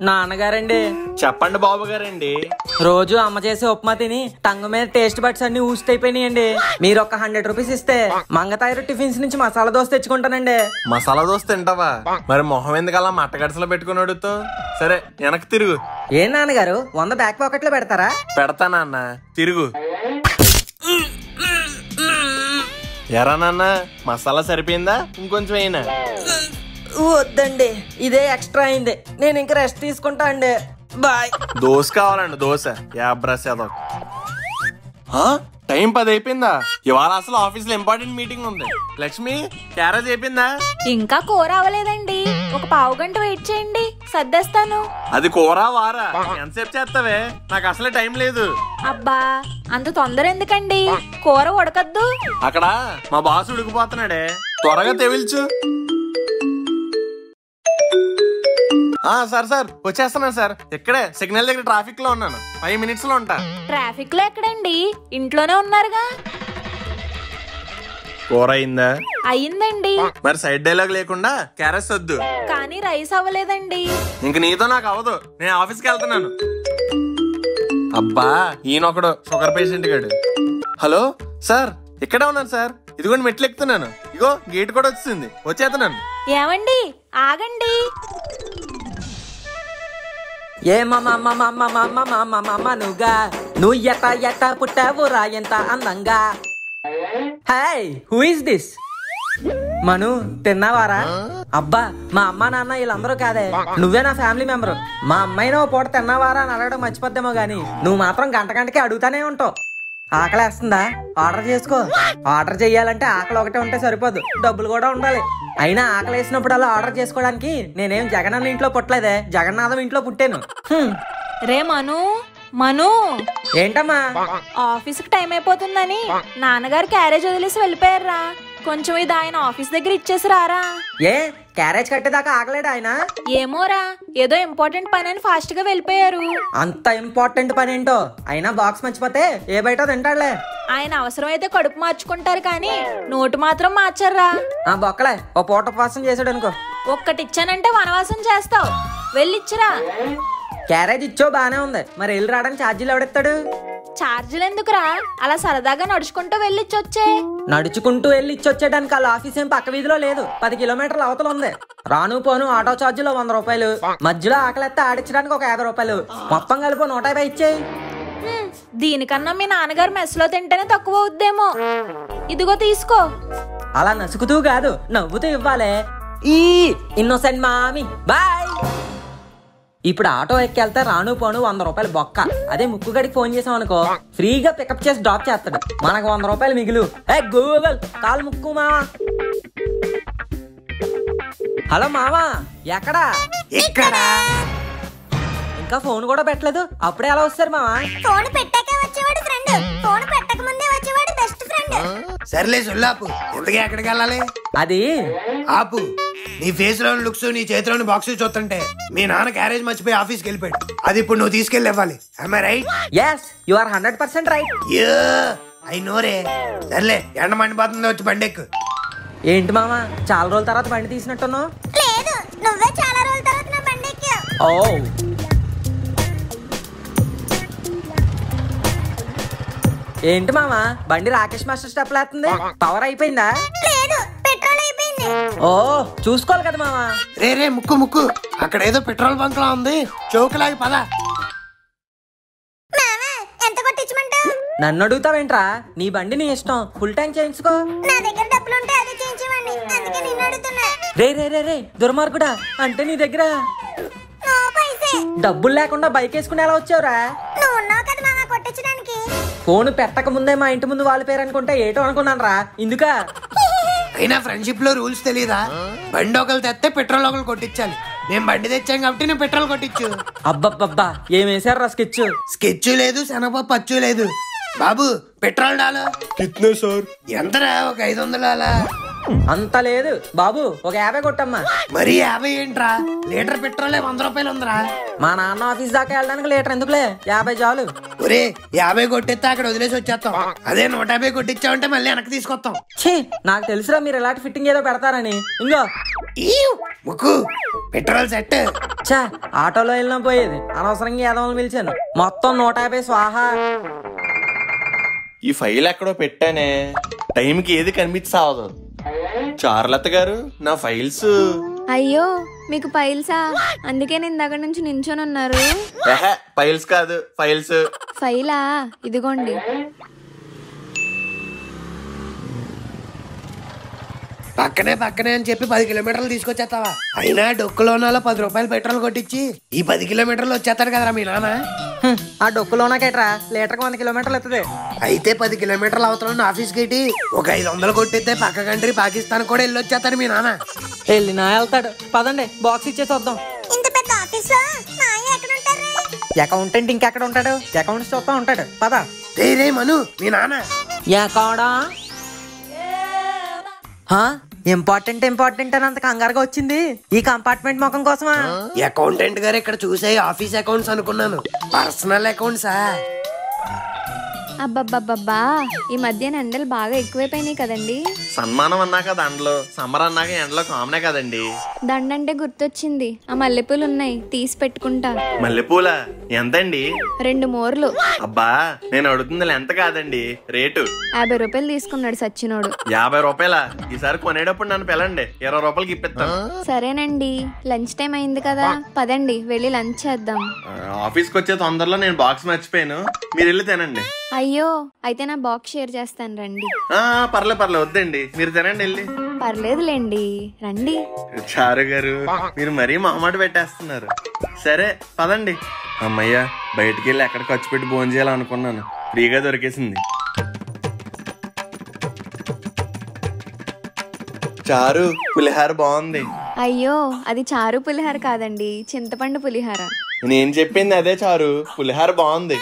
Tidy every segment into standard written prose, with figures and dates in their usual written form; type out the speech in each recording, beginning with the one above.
నాన్నగారండి. చెప్పండి బాబు గారండి. రోజు అమ్మ చేసే ఉప్మా తిని టంగు మీద టేస్ట్ బడ్స్ అన్ని ఊసిపోయినాయండి. మీరు ఒక 100 రూపీస్ ఇస్తే మంగతాయిరు టిఫిన్స్ నుంచి మసాలా దోశ తెచ్చుకుంటానండి. మసాలా దోశ తింటావా? మరి మొహం ఎందుకలా మట్టగడసలో పెట్టుకుని అడుగుతూ? సరే వెనక్కి తిరుగు. ఏం నాన్నగారు 100 బ్యాక్ పాకెట్ లో పెడతారా? పెడతానా అన్న, తిరుగు. ఎరా నాన్న, మసాలా సరిపోయిందా? ఇంకొంచెం అయినా? వద్దండి, ఇదే ఎక్స్ట్రా అయింది. నేను ఇంకా రెస్ట్ తీసుకుంటా అండి. బాయ్. దోశ కావాలండి, దోశ. టైం 10 అయిపోయిందా? ఇవాళ అసలు ఆఫీస్ లో ఇంపార్టెంట్ మీటింగ్ ఉంది. లక్ష్మి, క్యారేజ్ అయిపోయిందా? ఇంకా కూర అవ్వలేదండి. ఒక పావు గంట వెయిట్ చేయండి, సర్దేస్తాను. అది కూర వారా? ఎంతసేపు చేస్తావే? నాకు అసలే టైం లేదు. అబ్బా, అంత తొందర ఎందుకండి? కూర ఉడకద్దు. అక్కడ మా బాస్ ఉడికిపోతున్నాడే, త్వరగా తెవిల్చు. సార్ వచ్చేస్తున్నాను సార్. ఇక్కడే సిగ్నల్ దగ్గర ట్రాఫిక్ లో ఉన్నాను. 5 minutes లో ఉంటా. ట్రాఫిక్ లో ఎక్కడండి? ఇంట్లోనే ఉన్నారుగా. కూర అయిందా? అయిందండి. మరి సైడ్ డైలాగ్ లేకుండా క్యారెస్ వద్దు. కానీ రైస్ అవ్వలేదండి. ఇంక నీతో నాకు అవ్వదు, నేను ఆఫీస్కి వెళ్తున్నాను. అబ్బా, ఈయనొకడు షుగర్ పేషెంట్ గాడు. హలో సార్, ఇక్కడే ఉన్నాను సార్. ఇదిగోండి మెట్లు ఎక్కుతున్నాను. ఇగో గేట్ కూడా వచ్చింది, వచ్చేస్తున్నాను. ఏమండి, ఆగండి. నువ్వు ఎట్ట పుట్టావురా ఎంత అందంగా. Hi, who is this? Manu, తిన్నావారా? అబ్బా, మా అమ్మ నాన్న వీళ్ళందరూ కాదే, నువ్వే నా ఫ్యామిలీ మెంబరు. మా అమ్మాయిని ఓ పూట తిన్నావారా అని అడగడం మర్చిపోద్దేమో గానీ నువ్వు మాత్రం గంటకి అడుగుతానే ఉంటావు. ఆకలేస్తుందా? ఆర్డర్ చేసుకో. ఆర్డర్ చెయ్యాలంటే ఆకలి ఒకటే ఉంటే సరిపోదు, డబ్బులు కూడా ఉండాలి. అయినా ఆకలి వేసినప్పుడు అలా ఆర్డర్ చేసుకోవడానికి నేనేం జగనన్న ఇంట్లో పుట్టలేదే, జగన్నాథం ఇంట్లో పుట్టాను. రే మను, మను. ఏంటమ్మా? ఆఫీస్కి టైం అయిపోతుందని నాన్నగారు క్యారేజ్ వదిలేసి వెళ్ళిపోయారా. కొంచెం ఇది ఆయన ఆఫీస్ దగ్గర ఇచ్చేసి రారా. ఏ, క్యారేజ్ కట్టేదాకా ఆగలేడు ఆయన? ఏమోరా, ఏదో ఇంపార్టెంట్ పని అని ఫాస్ట్ గా వెళ్ళిపోయారు. అంత ఇంపార్టెంట్ పని ఏంటో. అయినా బాక్స్ మర్చిపోతే ఏ బయట తింటాడులే. ఆయన అవసరం అయితే కడుపు మార్చుకుంటారు కానీ నోటు మాత్రం మార్చర్రా. ఆ బొక్కలే ఓ పూట ఉపవాసం చేసాడు అనుకో. ఒక్కటిచ్చానంటే వనవాసం చేస్తావు. వెళ్ళిచ్చిరా. క్యారేజ్ ఇచ్చో బానే ఉంది, మరి వెళ్ళి రావడానికి ఛార్జీలు ఎవడెత్తాడు? ఛార్జీలు ఎందుకురా, అలా సరదాగా నడుచుకుంటూ వెళ్ళిచ్చొచ్చే. నడుచుకుంటూ వెళ్ళి ఇచ్చొచ్చేయడానికి వాళ్ళ ఆఫీస్ ఏం పక్క వీధిలో లేదు, 10 కిలోమీటర్ల అవతల ఉంది. రాను పోను ఆటో ఛార్జీలో 100 రూపాయలు, మధ్యలో ఆకలిస్తే ఆడించడానికి ఒక 50 రూపాయలు, మొత్తం కలిపి 150 ఇచ్చేయి. దీనికన్నా మీ నాన్నగారు మెస్లో తింటేనే తక్కువ అవుద్దేమో. ఇదిగో తీసుకో. అలా నసుకుతూ కాదు, నవ్వుతూ ఇవ్వాలే. ఈ ఇన్నోసెంట్ మామి, బాయ్. ఇప్పుడు ఆటో ఎక్కెళ్తే రాను పోను 100 రూపాయలు బొక్క. అదే ముక్కుగడికి ఫోన్ చేసాం అనుకో, ఫ్రీగా పికప్ చేసి డ్రాప్ చేస్తాడు. మనకు 100 రూపాయలు మిగులు. ఏ గూగుల్, కాలు ముక్కు మావా. హలో మావా, ఎక్కడా? ఇక్కడ. ఇంకా ఫోన్ కూడా పెట్టలేదు, అప్పుడే ఎలా వస్తారు మావా? ఫోన్ పెట్టాకే వచ్చేవాడు ఫ్రెండ్, ఫోన్ పెట్టక ముందే వచ్చేవాడు బెస్ట్ ఫ్రెండ్. సర్లే సుల్లాపు, ఎందుకు ఎక్కడికి వెళ్ళాలి? అది ఆపు. నీ ఫేస్ లోని లుక్స్, నీ చేతిలోని బాక్స్ చూస్తుంటే మీ నాన్న క్యారేజ్ మర్చిపోయి ఆఫీస్కి వెళ్ళిపోయాడు. అది ఇప్పుడు నువ్వు తీసుకెళ్ళి ఇవ్వాలి. Am I right? yes, you are 100% right. I know రే. సర్లే, ఎండ మండిపోతుంది, వచ్చి బండెక్కు. ఏంటి మావా, చాలా రోజుల తర్వాత బండి తీసినట్టున్నావు? లేదు, నువ్వే చాలా రోజుల తర్వాత నా బండి ఎక్కావు. ఓ, ఏంటి మావా, బండి రాకేష్ మాస్టర్ స్టెప్ లేస్తుంది. పవర్ అయిపోయిందా? లేదు, పెట్రోల్ అయిపోయింది. ఓ, చూసుకోవాలి కదా మావా. రే ముక్కు, అక్కడ ఏదో పెట్రోల్ బంక్ లా ఉంది, చౌకలాగి పద. ఎంత కొట్టించమంటావు? నన్ను అడుగుతావేంట్రా? నీ బండి నీ ఇష్టం, ఫుల్ ట్యాంక్ చేయించుకో. నా దగ్గర డబ్బులు ఉంటే అదే చేయించమండి, అందుకే నిన్ను అడుగుతున్నా. రే దుర్మార్గుడా, అంటే నీ దగ్గర డబ్బులు లేకుండా బైక్ వేసుకుని ఎలా వచ్చావురా? నువ్వు ఉన్నావు కదా మామ కొట్టించడానికి. ఫోన్ పెట్టక ముందే మా ఇంటి ముందు వాళ్ళ పేరు అనుకుంటే ఏటో అనుకున్నాను రా. ఇందుకా? అయినా ఫ్రెండ్షిప్ లో రూల్స్ తెలీదా? బండి ఒకరు తెస్తే పెట్రోల్ ఒకరు కొట్టించాలి. మేము బండి తెచ్చాం కాబట్టి నువ్వు పెట్రోల్ కొట్టించు. అబ్బబ్బబ్బా, ఏం వేసారు రా స్కెచ్? స్కెచ్ లేదు, శనగపప్పు అచ్చు లేదు. బాబు, పెట్రోల్ డాలో. కిత్నే సార్? ఎంతరా? ఒక 500 అలా. అంత లేదు బాబు, ఒక 50 కొట్టమ్మా. మరి 50 ఏంట్రా? లీటర్ పెట్రోలే 100 రూపాయలు ఉందిరా. మా నాన్న ఆఫీస్ దాకా వెళ్ళడానికి లీటర్ ఎందుకులే, 50 చాలు. ఒరే 50 కొట్టిస్తే అక్కడ వదిలేసి వచ్చేస్తాం. అదే 150 కొట్టించామంటే మళ్ళీ వెనక్కి తీసుకొస్తాం. ఛీ, నాకు తెలుసురా మీరు ఇలాంటి ఫిట్టింగ్ ఏదో పెడతారని. ఇంకో ముక్కు పెట్రోల్ సెట్. చా, ఆటోలో వెళ్ళినా పోయేది, అనవసరంగా యాదవలు పిలిచాను. మొత్తం 150 స్వాహా. ఈ ఫైల్ ఎక్కడో పెట్టానే, టైంకి ఏది కనిపించావదు. చారులత గారు, నా ఫైల్స్. అయ్యో మీకు ఫైల్సా? అందుకే నేను దగ్గర నుంచి నించొని ఉన్నారు. ఫైల్స్ కాదు, ఫైల్స్. ఫైలా? ఇదిగోండి. పక్కనే అని చెప్పి 10 కిలోమీటర్లు తీసుకొచ్చేస్తావా? అయినా డొక్కులోన 10 రూపాయలు పెట్రోల్ కొట్టించి ఈ 10 కిలోమీటర్లు వచ్చేస్తాడు కదరా మీ నాన్న. ఆ డొక్కులోనకేట్రా లీటర్కి 100 కిలోమీటర్లు ఎత్తుంది. అయితే 10 కిలోమీటర్లు అవతల ఆఫీస్కి ఏంటి ఒక 500 కొట్టిస్తే పక్క కంట్రీ పాకిస్తాన్ కూడా వెళ్ళి వచ్చేస్తాడు మీ నాన్న. వెళ్ళినా వెళ్తాడు. పదండి బాక్స్ ఇచ్చేసి వద్దాం. అకౌంటెంట్ ఇంకెక్కడ ఉంటాడు? అకౌంట్స్ చూస్తా ఉంటాడు. పద. రే మను, మీ నాన్న. ఎక్కడా? ఇంపార్టెంట్ అని అంత కంగారుగా వచ్చింది ఈ కంపార్ట్మెంట్ ముఖం కోసమా? అకౌంటెంట్ గారు ఇక్కడ చూసే ఆఫీస్ అకౌంట్స్ అనుకున్నాను, పర్సనల్ అకౌంట్సా? అబ్బబ్బబ్బబ్బా, ఈ మధ్య ఎండలు బాగా ఎక్కువైపోయినాయి కదండి. సన్మానం అన్నాక దండలు, సమ్మర్ అన్నాక ఎండలో కామనే కదండి. దండంటే గుర్తొచ్చింది, ఆ మల్లెపూలు ఉన్నాయి, తీసి పెట్టుకుంటా. మల్లెపూల ఎంతండి? 2 మోర్లు. అబ్బా, నేను అడుగుతుంది ఎంత కాదండి, రేటు. 50 రూపాయలు తీసుకున్నాడు సచ్చినోడు. 50 రూపాయల? ఈసారి కొనేటప్పుడు నన్ను పిలండి, 20 రూపాయలకి ఇప్పిస్తాను. సరేనండి, లంచ్ టైం అయింది కదా, పదండి వెళ్ళి లంచ్ చేద్దాం. ఆఫీస్కి వచ్చే తొందరలో నేను బాక్స్ మర్చిపోయాను, మీరు వెళ్ళి తినండి. అయ్యో, అయితే నా బాక్స్ షేర్ చేస్తాను రండి. పర్లే వద్దండి, మీరు తినండి వెళ్ళి. పర్లేదులేండి, రండి. చారు గారు, మీరు మరీ మొహమాట పెట్టేస్తున్నారు. సరే పదండి. అమ్మయ్య, బయటికి వెళ్ళి ఎక్కడ ఖర్చు పెట్టి భోజనం చేయాలనుకున్నాను, ఫ్రీగా దొరికేసింది. చారు పులిహార బాగుంది. అయ్యో, అది చారు పులిహార కాదండి, చింతపండు పులిహార. నేను చెప్పింది అదే చారు, పులిహార బాగుంది.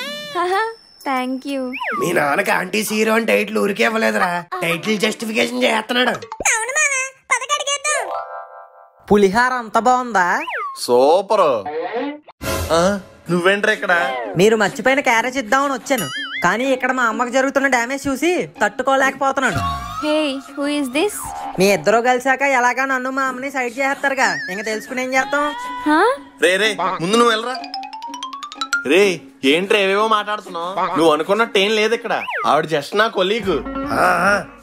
Thank you. మీ నాన్నకి ఆంటీ హీరో అని టైటిల్ ఊరికే ఇవ్వలేదురా, టైటిల్ జస్టిఫికేషన్ చేస్తున్నాడు. పులిహార అంత బాగుందా? సూపర్. నువ్వేంట్రా ఇక్కడ? మీరు మర్చిపోయిన క్యారేజ్ ఇద్దామని వచ్చాను, కానీ ఇక్కడ మా అమ్మకి జరుగుతున్న డ్యామేజ్ చూసి తట్టుకోలేకపోతున్నాను. హే, హూ ఇస్ దిస్? మీ ఇద్దరు కలిసాక ఎలాగా నన్ను మా అమ్మని సైడ్ చేస్తారుగా, ఇంకా తెలుసుకుని ఏం చేస్తాం? రే ముందు నువ్వు వెళ్ళరా. రే ఏంట్రా ఏవేవో మాట్లాడుతున్నావు? నువ్వు అనుకున్నట్టు ఏం లేదు ఇక్కడ, ఆవిడ జస్ట్ నా కొలీగ్.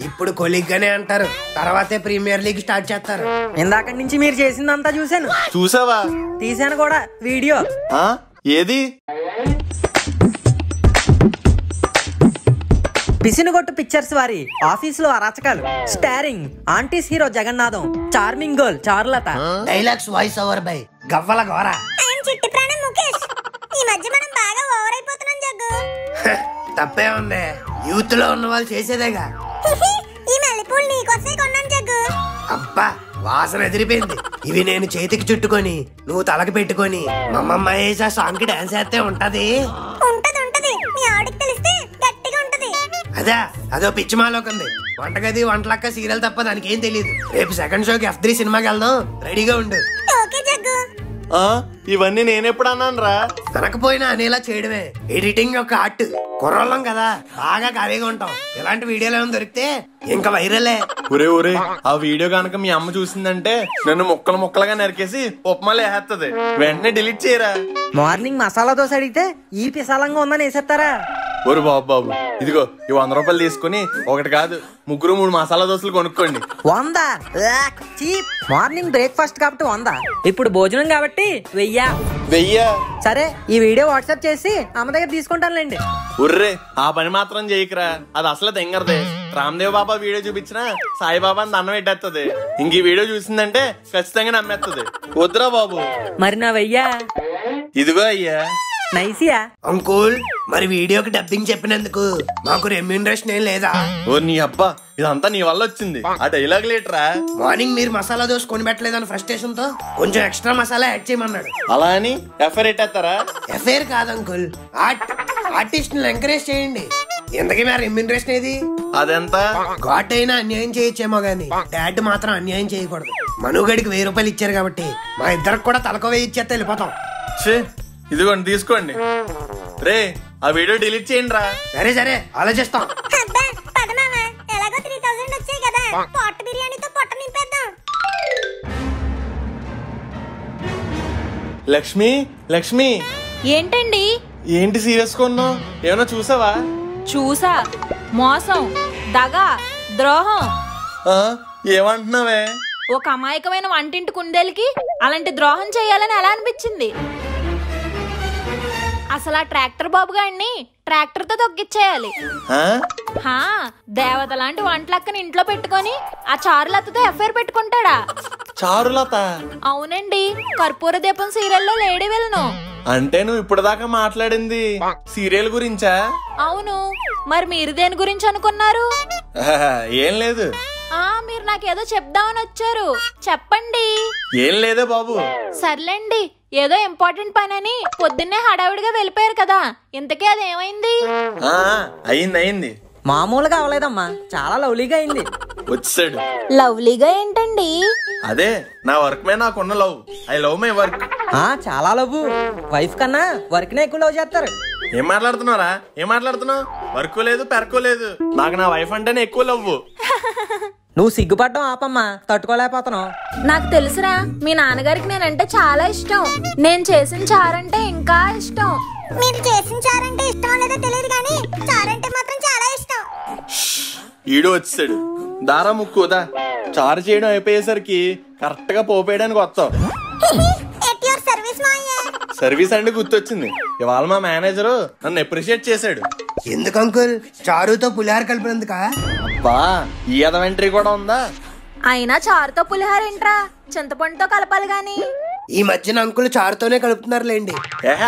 ఇప్పుడు కొలీగ్ గానే అంటారు, తర్వాతే ప్రీమియర్ లీగ్ స్టార్ట్ చేస్తారు. ఇందాక నుంచి మీరు చేసిందంతా చూసాను. చూసావా? తీసాను కూడా వీడియో. ఏది? పిసినుగొట్టు పిక్చర్స్ వారి ఆఫీస్ లో అరాచకాలు. Starring aunties hero Jagannatham, charming girl Charulatha. Dialogues voice over by Gavvala Gora. తప్పే ఉంది, యూత్ లో ఉన్న వాళ్ళు చేసేదేగా. అబ్బా, వాసన ఎదిరిపోయింది. ఇవి నేను చేతికి చుట్టుకొని నువ్వు తలకి పెట్టుకొని మమ్మమ్మ వేసా సాంగ్ కి డాన్స్ చేస్తే ఉంటది. అదో పిచ్చిమాలోకి ఉంది. వంటగది వంటలక్క సీరియల్ తప్ప దానికి ఏం తెలియదు. రేపు సెకండ్ షోకి F3 సినిమాకి వెళ్దాం, రెడీగా ఉండు. ఇవన్నీ నేనెప్పుడు అన్నాను రా? తనకపోయినా అనేలా చేయడమే ఎడిటింగ్ యొక్క ఆర్ట్. కుర్రోళ్ళం కదా, బాగా ఖాళీగా ఉంటాం. ఇలాంటి వీడియోలు ఏమైనా దొరికితే ఇంకా వైరలే. ఒరే ఆ వీడియో కనుక మీ అమ్మ చూసిందంటే నన్ను ముక్కలుగా నరికేసి ఉప్మాలు వేసేస్తుంది. వెంటనే డిలీట్ చేయరా. మార్నింగ్ మసాలా దోశ అడిగితే ఈ పిసాలంగా ఉందని వేసేస్తారా? ఒరు బాబు, ఇదిగో ఈ 100 రూపాయలు తీసుకుని ఒకటి కాదు 3 మసాలా దోశలు కొనుక్కోండి. 100? మార్నింగ్ బ్రేక్ఫాస్ట్ కాబట్టి 100, ఇప్పుడు భోజనం కాబట్టి 1000. సరే, ఈ వీడియో వాట్సాప్ చేసి అమ్మ దగ్గర తీసుకుంటానులేండి. ఉర్రే, ఆ పని మాత్రం చేయకురా, అది అసలు తెంగరదే. రామ్దేవ్ బాబా వీడియో చూపించినా సాయిబాబా అని దండం పెట్టేస్తుంది. ఇంక ఈ వీడియో చూసిందంటే ఖచ్చితంగా నమ్మేస్తుంది. వద్దురా బాబు. మరి నా 1000? ఇదిగో అయ్యా. నైసియా అంకుల్, మరి వీడియోకి డబ్బింగ్ చెప్పినందుకు మాకు రెమ్యూనరేషన్ ఏం లేదా? ఓ నీ అబ్బా, ఇదంతా నీ వల్ల వచ్చింది. ఆ డైలాగ్ లేటరా. మార్నింగ్ మీరు మసాలా దోశ కొని పెట్టలేదని ఫ్రస్ట్రేషన్ తో కొంచెం ఎక్స్ట్రా మసాలా యాడ్ చేయమన్నాడు. అలా అని ఎఫ్ఐఆర్ ఎట్టేస్తారా? ఎఫ్ఐఆర్ కాదు అంకుల్, ఆర్టిస్ట్ ని ఎంకరేజ్ చేయండి. ఇంతకీ మా రెమ్యూనరేషన్ ఏది? అదెంత? గాడ్ అయినా అన్యాయం చేయొచ్చేమో గానీ డాడ్ మాత్రం అన్యాయం చేయకూడదు. మనుగడికి 1000 రూపాయలు ఇచ్చారు కాబట్టి మా ఇద్దరికి కూడా తలకో వేయి ఇచ్చేస్తే వెళ్ళిపోతాం. ఇదిగోండి తీసుకోండి. రే ఆ వీడియో డిలీట్ చేయండి రా. సరే సరే ఆలోచిస్తాం. లక్ష్మి లక్ష్మి ఏంటండి? ఏంటి సీరియస్ కొన్నావు? ఏమన్నా చూసావా? చూసా. మోసం, దగా, ద్రోహం. ఏమంటున్నావే? ఒక అమాయకమైన వంటింటి కుందేలుకి అలాంటి ద్రోహం చేయాలని ఎలా అనిపించింది? అసలు ఆ ట్రాక్టర్ బాబు గారిని ట్రాక్టర్ తో తొక్కిచ్చేయాలి. దేవత లాంటి వంటలక్కని ఇంట్లో పెట్టుకొని ఆ చారులతతో ఎఫ్ఐఆర్ పెట్టుకుంటాడా? చారులత? అవునండి, కర్పూర దీపం సీరియల్లో లేడీ విలను. అంటే నువ్వు ఇప్పుడు దాకా మాట్లాడింది సీరియల్ గురించా? అవును. మరి మీరు దేని గురించి అనుకున్నారు? ఏం లేదు. మీరు నాకేదో చెప్దామని వచ్చారు, చెప్పండి. ఏం లేదే బాబు. సర్లేండి, ఏదో ఇంపార్టెంట్ పని అని పొద్దున్నే హడావిడిగా వెళ్ళిపోయారు కదా, ఇంతకీ అది ఏమైంది? అయింది. మామూలుగా అవలేదమ్మా, చాలా లవ్లీగా అయింది. వచ్చాడు. లవ్లీగా ఏంటండి? అదే నా వర్క్ మే నాకున్న love. I love my work. చాలా లవ్. వైఫ్ కన్నా వర్క్ నే ఎక్కువ లవ్ చేస్తారు. ఏం మాట్లాడుతున్నావు? వర్క్ లేదు పెరకో లేదు, నాకు నా వైఫ్ అంటేనే ఎక్కువ లవ్. నువ్వు సిగ్గుపడ్డం ఆపమ్మా, తట్టుకోలేకపోతున్నావు. నాకు తెలుసురా, మీ నాన్నగారికి నేనంటే చాలా ఇష్టం. నేను చేసిన చారంటే ఇంకా ఇష్టం. మీరు చేసిన చారంటే ఇష్టం లేదో తెలియదు కానీ చారంటే మాత్రం చాలా ఇష్టం. ఈడు వచ్చాడు. దారా ముక్కుదా. చారు చేయడం అయిపోయేసరికి కరెక్ట్ గా పోపేయడానికి వస్తావు. సర్వీస్ అంటే గుర్తొచ్చింది, ఇవాళ మా మేనేజరు నన్ను అప్రిషియేట్ చేశాడు. ఎందుకు అంకుల్? చారుతో పులిహార కలిపినందుకా? అబ్బా, ఈ అదవెంట్రీ కూడా ఉందా? అయినా చారుతో పులిహార ఏంట్రా, చింతపండుతో కలపాలి గాని. ఈ మధ్యన అంకుల్ చారుతోనే కలుపుతున్నారులేండి.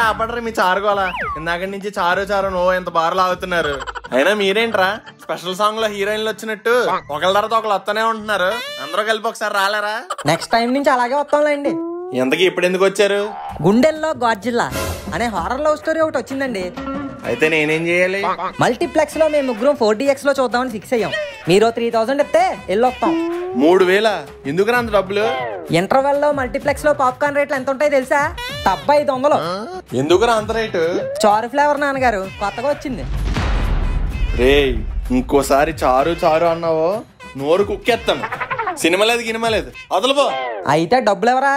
ఆపడరా మీ చారుగోలా. ఇందాక నుంచి చారు నో ఎంత బారులు ఆగుతున్నారు. అయినా మీరేంట్రా స్పెషల్ సాంగ్ లో హీరోయిన్లు వచ్చినట్టు ఒకళ్ళ తర్వాత ఒకళ్ళు వస్తూనే ఉంటున్నారు. అందరూ కలిపి ఒకసారి రాలేరా? నెక్స్ట్ టైం నుంచి అలాగే వస్తాంలేండి. ఎంతకీ ఇప్పుడు ఎందుకు వచ్చారు? గుండెల్లో గాడ్జిల్లా అనే హారర్ లవ్ స్టోరీ ఒకటి వచ్చిందండి. అయితే నేనేం చేయాలి? మల్టీప్లెక్స్ లో మేము ముగ్గురం 4DX లో చూద్దామని ఫిక్స్ అయ్యాం. మీరు 3000 ఇస్తే వెళ్ళొస్తాం. 3000? ఎందుకు అంత డబ్బులు? ఇంటర్వెల్ లో మల్టీప్లెక్స్ లో పాప్కార్న్ రేట్లు ఎంత ఉంటాయి తెలుసా? డబ్బా 500. ఎందుకురా అంత రేటు? చారు ఫ్లేవర్ నాన్నగారు కొత్తగా వచ్చింది. రే ఇంకోసారి చారు అన్నావో నోరు కుక్కేస్తాను. సినిమా లేదు గినిమా లేదు, అదలుపో. అయితే డబ్బులు ఎవరా?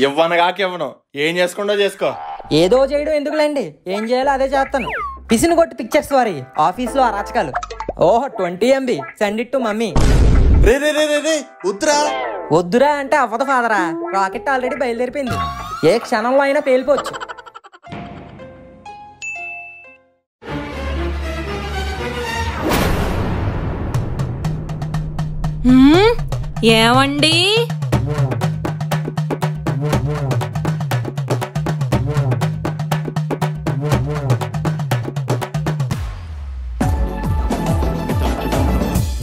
ఇవ్వను. ఏం చేసుకుంటో చేసుకో. ఏదో చేయడం ఎందుకులేండి, ఏం చేయాలో అదే చేస్తాను. పిసిని కొట్టి పిక్చర్స్ వారి ఆఫీస్ లో అరాచకాలు. 20 MB send it to mummy. రే వద్దురా అంటే అవ్వదు ఫాదరా. రాకెట్ ఆల్రెడీ బయలుదేరిపోయింది, ఏ క్షణంలో అయినా పేలిపోవచ్చు. ఏమండి?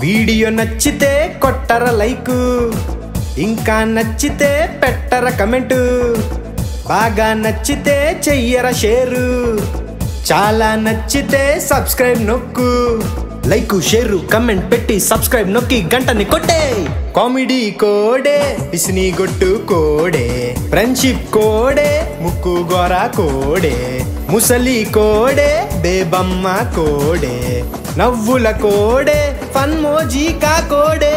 వీడియో నచ్చితే కొట్టర లైక్, ఇంకా నచ్చితే పెట్టర కమెంట్, బాగా నచ్చితే చెయ్యర షేరు, చాలా నచ్చితే సబ్స్క్రైబ్ నొక్కు. లైక్ షేరు కమెంట్ పెట్టి సబ్స్క్రైబ్ నొక్కి గంటని కొట్టే. కామెడీ కోడే, పిసిని గొట్టు కోడే, ఫ్రెండ్షిప్ కోడే, ముక్కు గోర కోడే, ముసలి కోడే, బేబమ్మ కోడే, నవ్వుల కోడే, ఫన్ మోజీ కా కోడే.